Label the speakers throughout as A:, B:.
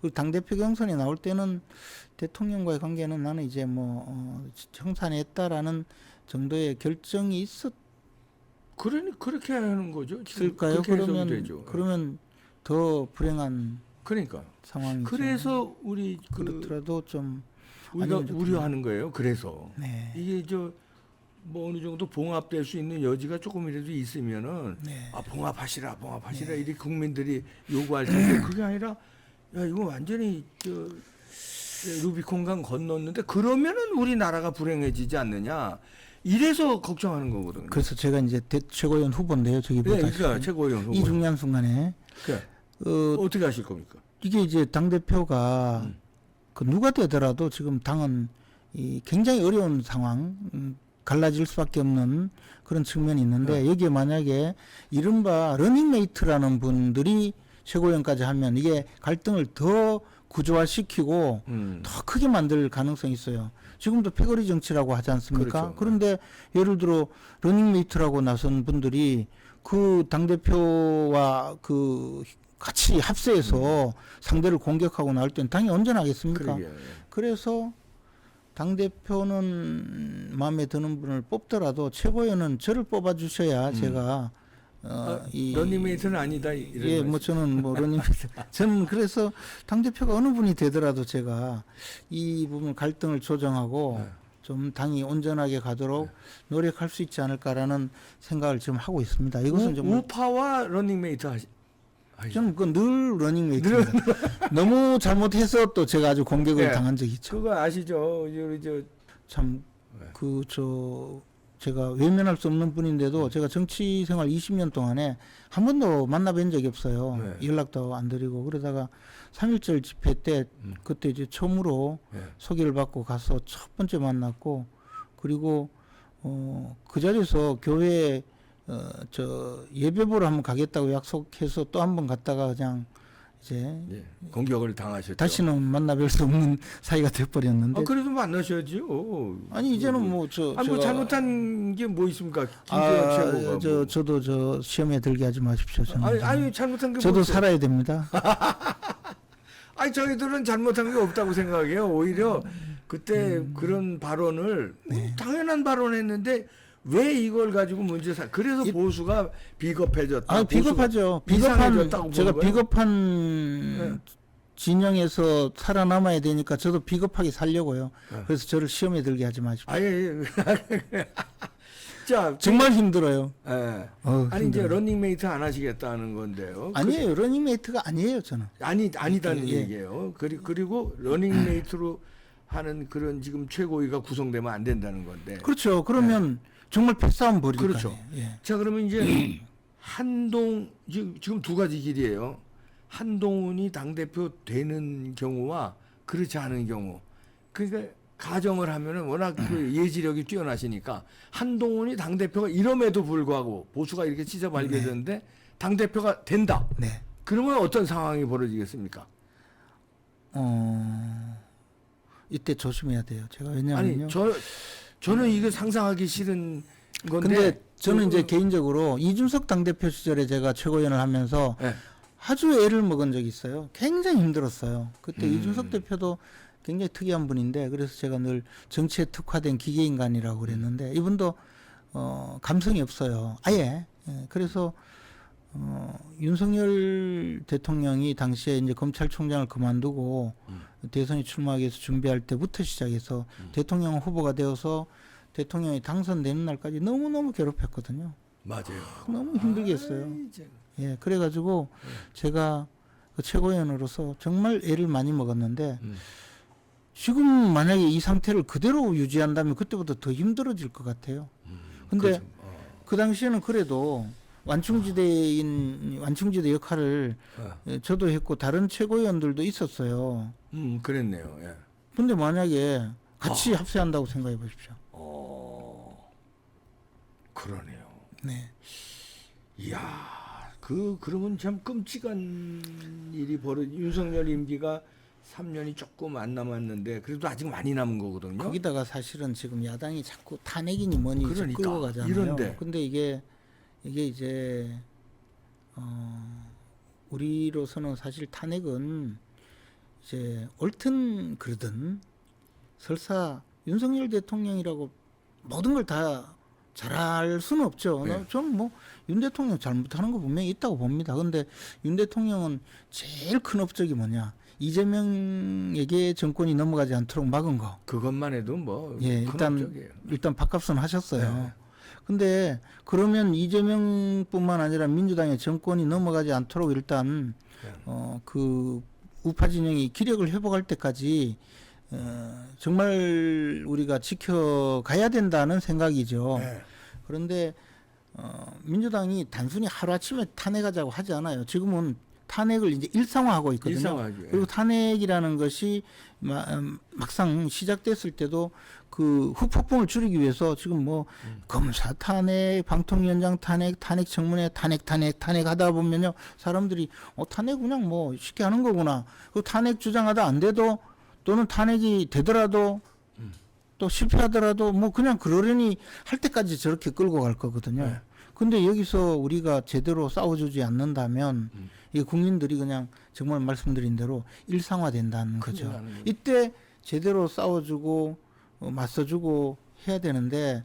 A: 그리고 당대표 경선에 나올 때는 대통령과의 관계는 나는 이제 청산했다라는 정도의 결정이
B: 그렇게 하는 거죠. 지금
A: 있었을까요?
B: 그렇게 해석이 되죠.
A: 그러면 더 불행한
B: 그러니까.
A: 상황이죠.
B: 그래서 우리
A: 그렇더라도 좀
B: 우리가
A: 아니면 좋겠네요.
B: 우려하는 거예요. 그래서
A: 네.
B: 이게 뭐 어느 정도 봉합될 수 있는 여지가 조금이라도 있으면은
A: 네.
B: 봉합하시라 이렇게 국민들이 요구할 텐데 그게 아니라 야 이거 완전히 루비콘강 건넜는데 그러면은 우리나라가 불행해지지 않느냐 이래서 걱정하는 거거든요.
A: 그래서 제가 이제 최고위원 후보인데요. 저기
B: 네, 그러니까 최고위원 후보.
A: 이 중요한 순간에
B: 어떻게 하실 겁니까?
A: 이게 이제 당 대표가 그 누가 되더라도 지금 당은 굉장히 어려운 상황, 갈라질 수밖에 없는 그런 측면이 있는데 여기에 만약에 이른바 러닝메이트라는 분들이 최고위원까지 하면 이게 갈등을 더 구조화시키고 더 크게 만들 가능성이 있어요. 지금도 패거리 정치라고 하지 않습니까?
B: 그렇죠.
A: 그런데 예를 들어 러닝메이트라고 나선 분들이 그 당대표와 같이 합세해서 상대를 공격하고 나올 때는 당이 언제나겠습니까?
B: 그러게요.
A: 그래서 당대표는 마음에 드는 분을 뽑더라도 최고위원은 저를 뽑아주셔야 제가
B: 러닝메이트는 아니다. 이런
A: 예,
B: 말씀.
A: 저는 러닝메이트. 저는 그래서 당대표가 어느 분이 되더라도 제가 이 부분 갈등을 조정하고 좀 당이 온전하게 가도록 노력할 수 있지 않을까라는 생각을 지금 하고 있습니다. 이것은 좀
B: 우파와 러닝메이트 하시죠.
A: 저는 늘 러닝메이트입니다. 너무 잘못해서 또 제가 아주 공격을 당한 적이 있죠.
B: 그거 아시죠?
A: 제가 외면할 수 없는 분인데도 제가 정치 생활 20년 동안에 한 번도 만나뵌 적이 없어요. 연락도 안 드리고 그러다가 3.1절 집회 때 그때 이제 처음으로 소개를 받고 가서 첫 번째 만났고 그리고 그 자리에서 교회 예배 보러 한번 가겠다고 약속해서 또 한 번 갔다가 그냥 이제
B: 공격을 당하셨죠.
A: 다시는 만나뵐 수 없는 사이가 돼버렸는데.
B: 그래도 만나셔야죠.
A: 아니 이제는
B: 제가 잘못한 게 뭐 있습니까? 김재현 최고가.
A: 저도 시험에 들게 하지 마십시오. 저는.
B: 아니 잘못한 게
A: 저도
B: 뭐
A: 살아야 됩니다.
B: 아니 저희들은 잘못한 게 없다고 생각해요. 오히려 그때 그런 발언을 당연한 발언했는데 왜 이걸 가지고 그래서 보수가 비겁해졌다.
A: 비겁하죠. 제가 비겁한 진영에서 살아남아야 되니까 저도 비겁하게 살려고요. 그래서 저를 시험에 들게 하지 마십시오.
B: 자,
A: 정말 힘들어요.
B: 아니 이제 러닝메이트 안 하시겠다는 건데요.
A: 아니에요. 러닝메이트가 아니에요, 저는.
B: 아니다는 얘기예요. 그리고 러닝메이트로 하는 그런 지금 최고위가 구성되면 안 된다는 건데.
A: 그렇죠. 그러면 정말 패싸움 벌이니까요.
B: 그렇죠. 자, 그러면 이제 지금 두 가지 길이에요. 한동훈이 당대표 되는 경우와 그렇지 않은 경우. 그러니까 가정을 하면은 워낙 그 예지력이 뛰어나시니까 한동훈이 당대표가 이럼에도 불구하고 보수가 이렇게 찢어 발겨졌는데 당대표가 된다. 그러면 어떤 상황이 벌어지겠습니까?
A: 이때 조심해야 돼요. 제가 왜냐하면요.
B: 저는 이거 상상하기 싫은 건데.
A: 근데 저는 이제 개인적으로 이준석 당대표 시절에 제가 최고위원을 하면서 아주 애를 먹은 적이 있어요. 굉장히 힘들었어요. 그때 이준석 대표도 굉장히 특이한 분인데 그래서 제가 늘 정치에 특화된 기계인간이라고 그랬는데 이분도 감성이 없어요. 아예. 그래서 윤석열 대통령이 당시에 이제 검찰총장을 그만두고 대선에 출마하기 위해서 준비할 때부터 시작해서 대통령 후보가 되어서 대통령이 당선되는 날까지 너무너무 괴롭혔거든요.
B: 맞아요.
A: 너무 힘들게 했어요. 그래가지고 제가 그 최고위원으로서 정말 애를 많이 먹었는데 지금 만약에 이 상태를 그대로 유지한다면 그때보다 더 힘들어질 것 같아요. 근데
B: 그렇죠.
A: 그 당시에는 그래도 완충지대 역할을 저도 했고 다른 최고위원들도 있었어요.
B: 그랬네요.
A: 근데 만약에 같이 합세한다고 생각해 보십시오.
B: 그러네요. 이야, 그러면 참 끔찍한 일이 윤석열 임기가 3년이 조금 안 남았는데 그래도 아직 많이 남은 거거든요.
A: 거기다가 사실은 지금 야당이 자꾸 탄핵이니 뭐니
B: 그러니까,
A: 끌고 가잖아요.
B: 이런데.
A: 근데 이게 이제 우리로서는 사실 탄핵은 이제 옳든 그르든 설사 윤석열 대통령이라고 모든 걸 다 잘할 수는 없죠.
B: 네.
A: 저는 뭐 윤 대통령 잘못하는 거 분명히 있다고 봅니다. 근데 윤 대통령은 제일 큰 업적이 뭐냐? 이재명에게 정권이 넘어가지 않도록 막은 거.
B: 그것만 해도 뭐
A: 예,
B: 큰 업적이에요.
A: 일단 밥값은 하셨어요.
B: 네.
A: 근데 그러면 이재명뿐만 아니라 민주당의 정권이 넘어가지 않도록 일단 그 우파 진영이 기력을 회복할 때까지 정말 우리가 지켜가야 된다는 생각이죠.
B: 네.
A: 그런데 민주당이 단순히 하루아침에 탄핵하자고 하지 않아요. 지금은 탄핵을 이제 일상화하고 있거든요.
B: 일상화죠.
A: 그리고 탄핵이라는 것이 막상 시작됐을 때도 그 후폭풍을 줄이기 위해서 지금 뭐 검사 탄핵, 방통위원장 탄핵, 탄핵 청문회 탄핵 하다 보면요 사람들이 탄핵 그냥 뭐 쉽게 하는 거구나. 그 탄핵 주장하다 안 돼도 또는 탄핵이 되더라도 또 실패하더라도 뭐 그냥 그러려니 할 때까지 저렇게 끌고 갈 거거든요.
B: 네.
A: 근데 여기서 우리가 제대로 싸워주지 않는다면 이 국민들이 그냥 정말 말씀드린 대로 일상화된다는 거죠.
B: 나는
A: 이때 제대로 싸워주고 맞서주고 해야 되는데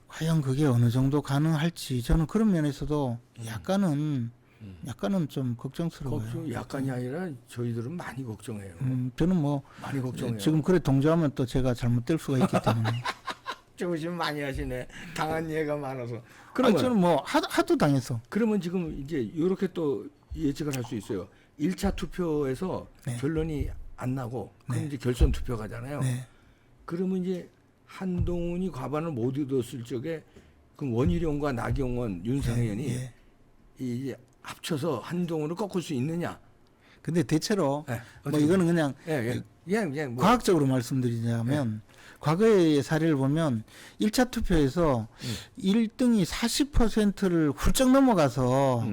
A: 과연 그게 어느 정도 가능할지 저는 그런 면에서도 약간은 좀 걱정스러워요.
B: 걱정 약간이 아니라 저희들은 많이 걱정해요.
A: 저는 뭐
B: 많이 걱정해요.
A: 지금 그래 동조하면 또 제가 잘못될 수가 있기 때문에.
B: 조심 많이 하시네. 당한 예가 많아서.
A: 그러면 저는 뭐 하도 당해서.
B: 그러면 지금 이제 이렇게 또 예측을 할 수 있어요. 1차 투표에서
A: 네.
B: 결론이 안 나고 그럼
A: 네.
B: 이제 결선 투표 가잖아요.
A: 네.
B: 그러면 이제 한동훈이 과반을 못 얻었을 적에 그럼 원희룡과 나경원, 윤상현이
A: 예.
B: 이제 합쳐서 한동훈을 꺾을 수 있느냐?
A: 근데 대체로
B: 네.
A: 뭐 이거는 그냥
B: 그냥 뭐
A: 과학적으로 말씀드리자면 과거의 사례를 보면 1차 투표에서 1등이 40%를 훌쩍 넘어가서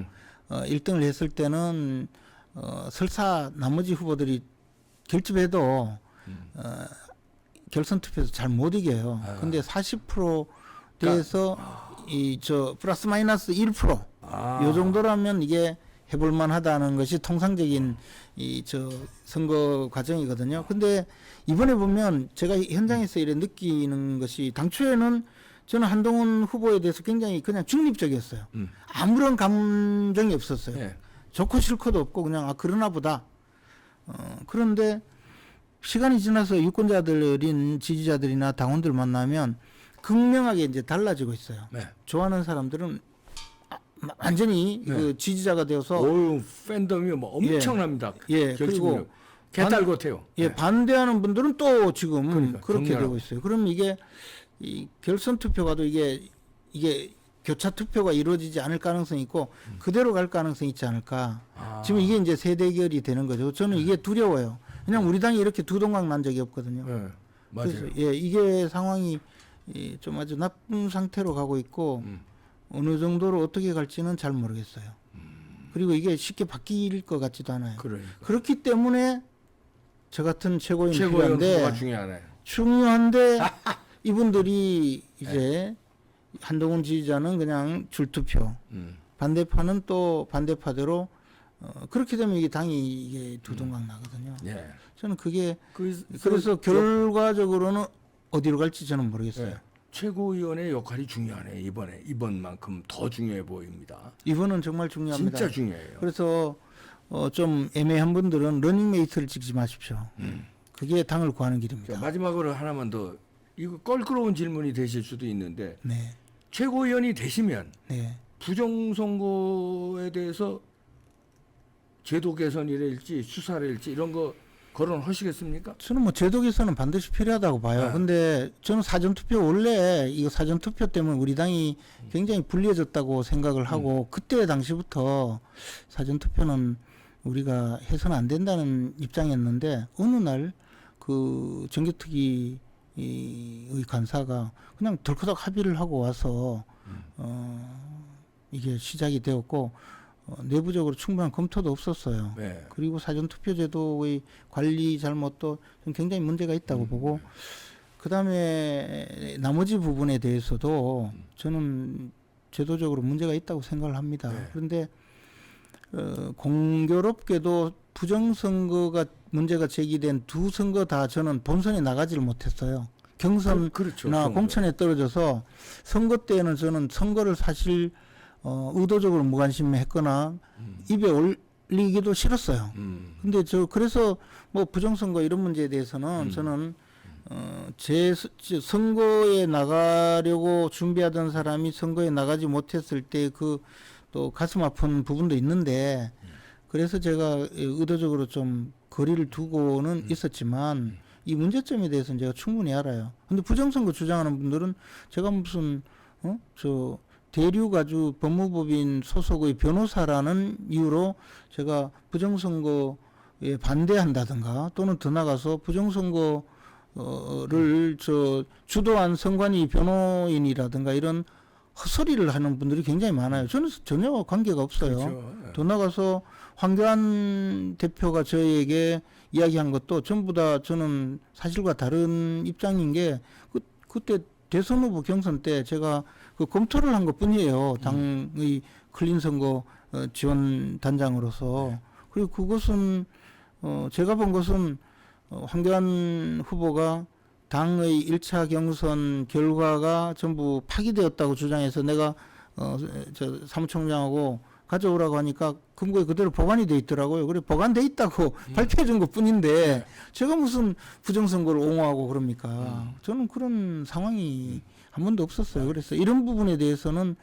A: 1등을 했을 때는 설사 나머지 후보들이 결집해도 결선 투표에서 잘 못 이겨요. 근데 40%대에서 이 저 플러스 마이너스 1%. 요 정도라면 이게 해볼 만하다는 것이 통상적인 이 저 선거 과정이거든요. 근데 이번에 보면 제가 현장에서 이래 느끼는 것이 당초에는 저는 한동훈 후보에 대해서 굉장히 그냥 중립적이었어요. 아무런 감정이 없었어요.
B: 네.
A: 좋고 싫고도 없고 그냥 그러나 보다. 그런데 시간이 지나서 유권자들인 지지자들이나 당원들 만나면 극명하게 이제 달라지고 있어요.
B: 네.
A: 좋아하는 사람들은 완전히 그 지지자가 되어서
B: 팬덤이 뭐 엄청납니다.
A: 예,
B: 결집력이.
A: 그리고
B: 개딸 같아요.
A: 예, 반대하는 분들은 또 지금
B: 그러니까,
A: 그렇게
B: 격렬하고.
A: 되고 있어요. 그럼 이게 이 결선 투표가도 이게 교차 투표가 이루어지지 않을 가능성이 있고 그대로 갈 가능성이 있지 않을까. 지금 이게 이제 세대결이 되는 거죠. 저는 이게 두려워요. 그냥 우리 당이 이렇게 두동강 난 적이 없거든요.
B: 네, 맞아요.
A: 그래서 이게 상황이 좀 아주 나쁜 상태로 가고 있고 어느 정도로 어떻게 갈지는 잘 모르겠어요. 그리고 이게 쉽게 바뀔 것 같지도 않아요.
B: 그러니까.
A: 그렇기 때문에 저 같은 최고위원이
B: 최고위원
A: 필요한데
B: 후보가 중요하네.
A: 중요한데 이분들이 이제 한동훈 지지자는 그냥 줄투표, 반대파는 또 반대파대로 그렇게 되면 이게 당이 이게 두동강 나거든요.
B: 예.
A: 저는 그게
B: 그래서
A: 그래서 결과적으로는 어디로 갈지 저는 모르겠어요.
B: 예. 최고위원의 역할이 중요하네. 이번만큼 더 중요해 보입니다.
A: 이번은 정말 중요합니다.
B: 진짜 중요해요.
A: 그래서 좀 애매한 분들은 러닝메이트를 찍지 마십시오. 그게 당을 구하는 길입니다.
B: 자, 마지막으로 하나만 더 이거 껄끄러운 질문이 되실 수도 있는데
A: 네,
B: 최고위원이 되시면
A: 네.
B: 부정선거에 대해서 제도 개선이랄지 수사랄지 이런 거 거론하시겠습니까?
A: 저는 뭐 제도 개선은 반드시 필요하다고 봐요.
B: 네.
A: 근데 저는 사전투표 원래 이거 사전투표 때문에 우리 당이 굉장히 불리해졌다고 생각을 하고 그때 당시부터 사전투표는 우리가 해서는 안 된다는 입장이었는데 어느 날 그 정개특위의 간사가 그냥 덜커덕 합의를 하고 와서 이게 시작이 되었고 내부적으로 충분한 검토도 없었어요.
B: 네.
A: 그리고 사전투표제도의 관리 잘못도 좀 굉장히 문제가 있다고 보고 그다음에 나머지 부분에 대해서도 저는 제도적으로 문제가 있다고 생각을 합니다.
B: 네.
A: 그런데 공교롭게도 부정선거가 문제가 제기된 두 선거 다 저는 본선에 나가지를 못했어요. 경선이나
B: 그렇죠.
A: 공천에 떨어져서 선거 때는 저는 선거를 사실 의도적으로 무관심했거나 입에 올리기도 싫었어요. 근데 그래서 뭐 부정선거 이런 문제에 대해서는 저는 제 선거에 나가려고 준비하던 사람이 선거에 나가지 못했을 때 그 또 가슴 아픈 부분도 있는데 그래서 제가 의도적으로 좀 거리를 두고는 있었지만 이 문제점에 대해서는 제가 충분히 알아요. 근데 부정선거 주장하는 분들은 제가 무슨 저 대륙아주 법무법인 소속의 변호사라는 이유로 제가 부정선거에 반대한다든가 또는 더 나가서 부정선거를 주도한 선관위 변호인이라든가 이런 헛소리를 하는 분들이 굉장히 많아요. 저는 전혀 관계가 없어요.
B: 그렇죠.
A: 더 나가서 황교안 대표가 저에게 이야기한 것도 전부 다 저는 사실과 다른 입장인 게 그때 대선 후보 경선 때 제가 그 검토를 한 것뿐이에요. 당의 클린 선거 지원 단장으로서. 그리고 그것은 제가 본 것은 황교안 후보가 당의 1차 경선 결과가 전부 파기되었다고 주장해서 내가 저 사무총장하고 가져오라고 하니까 금고에 그대로 보관이 돼 있더라고요. 그래 보관돼 있다고 발표해 준 것뿐인데 제가 무슨 부정선거를 옹호하고 그럽니까? 저는 그런 상황이 한 번도 없었어요. 그래서 이런 부분에 대해서는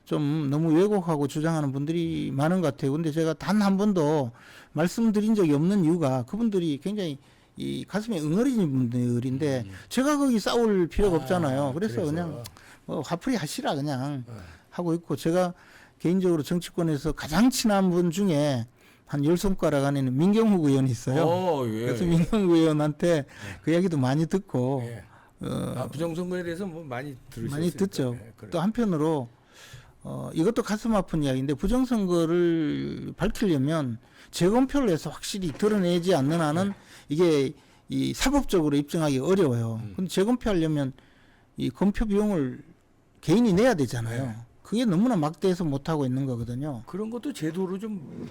A: 좀 너무 왜곡하고 주장하는 분들이 많은 것 같아요. 근데 제가 단 한 번도 말씀드린 적이 없는 이유가 그분들이 굉장히 이 가슴에 응어리진 분들인데 제가 거기 싸울 필요가 없잖아요. 그래서 그냥 뭐 화풀이 하시라 그냥 하고 있고 제가 개인적으로 정치권에서 가장 친한 분 중에 한 10손가락 안에는 민경욱 의원이 있어요.
B: 예.
A: 그래서 민경욱 의원한테 그 이야기도 많이 듣고
B: 부정선거에 대해서 뭐 많이 들으셨어요.
A: 많이 듣죠.
B: 그래.
A: 또 한편으로 이것도 가슴 아픈 이야기인데 부정선거를 밝히려면 재검표를 해서 확실히 드러내지 않는 한은 이게 이 사법적으로 입증하기 어려워요. 근데 재검표하려면 이 검표 비용을 개인이 내야 되잖아요. 그게 너무나 막대해서 못하고 있는 거거든요.
B: 그런 것도 제도로 좀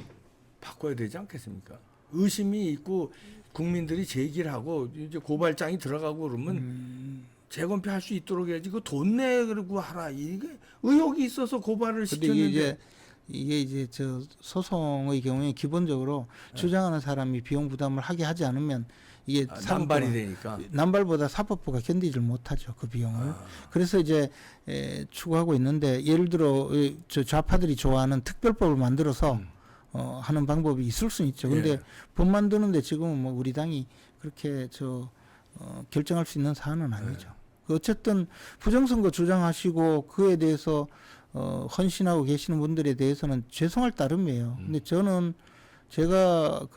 B: 바꿔야 되지 않겠습니까? 의심이 있고 국민들이 제기를 하고 이제 고발장이 들어가고 그러면 재검표 할 수 있도록 해야지. 그 돈 내고 하라. 이게 의혹이 있어서 고발을
A: 근데
B: 시켰는데
A: 이게 이제 저 소송의 경우에 기본적으로 주장하는 사람이 비용 부담을 하게 하지 않으면 이게
B: 남발이 되니까
A: 남발보다 사법부가 견디질 못하죠 그 비용을. 그래서 이제 추구하고 있는데 예를 들어 저 좌파들이 좋아하는 특별법을 만들어서 하는 방법이 있을 수는 있죠. 근데 법 만드는데 지금은 뭐 우리 당이 그렇게 결정할 수 있는 사안은 아니죠. 어쨌든 부정선거 주장하시고 그에 대해서 헌신하고 계시는 분들에 대해서는 죄송할 따름이에요. 근데 저는 제가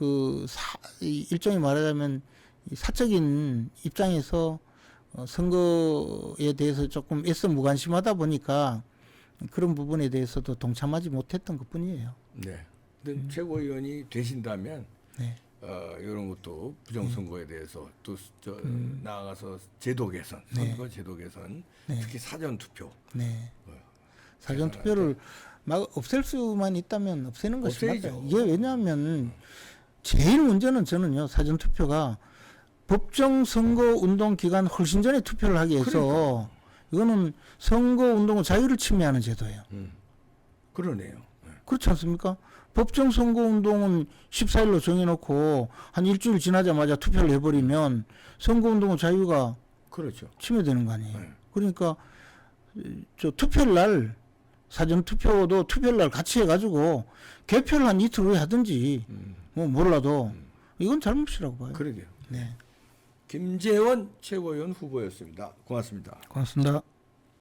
A: 일종의 말하자면 이 사적인 입장에서 선거에 대해서 조금 애써 무관심하다 보니까 그런 부분에 대해서도 동참하지 못했던 것뿐이에요.
B: 네. 근데 최고위원이 되신다면
A: 네.
B: 이런 것도 부정선거에 대해서 또 나아가서 제도 개선,
A: 네.
B: 선거 제도 개선,
A: 네.
B: 특히 사전 투표.
A: 네. 사전 투표를 막 없앨 수만 있다면 없애는 것이 맞아요. 이게 왜냐하면 제일 문제는 저는요 사전 투표가 법정 선거 운동 기간 훨씬 전에 투표를 하게 해서 이거는 선거 운동의 자유를 침해하는 제도예요.
B: 그러네요.
A: 그렇지 않습니까? 법정 선거 운동은 14일로 정해놓고 한 일주일 지나자마자 투표를 해버리면 선거 운동의 자유가
B: 그렇죠.
A: 침해되는 거 아니에요. 그러니까 저 투표일 날 사전 투표도 투표일 날 같이 해가지고 개표를 한 이틀 후에 하든지 뭐 몰라도 이건 잘못이라고 봐요.
B: 그러게요.
A: 네.
B: 김재원 최고위원 후보였습니다. 고맙습니다.
A: 고맙습니다.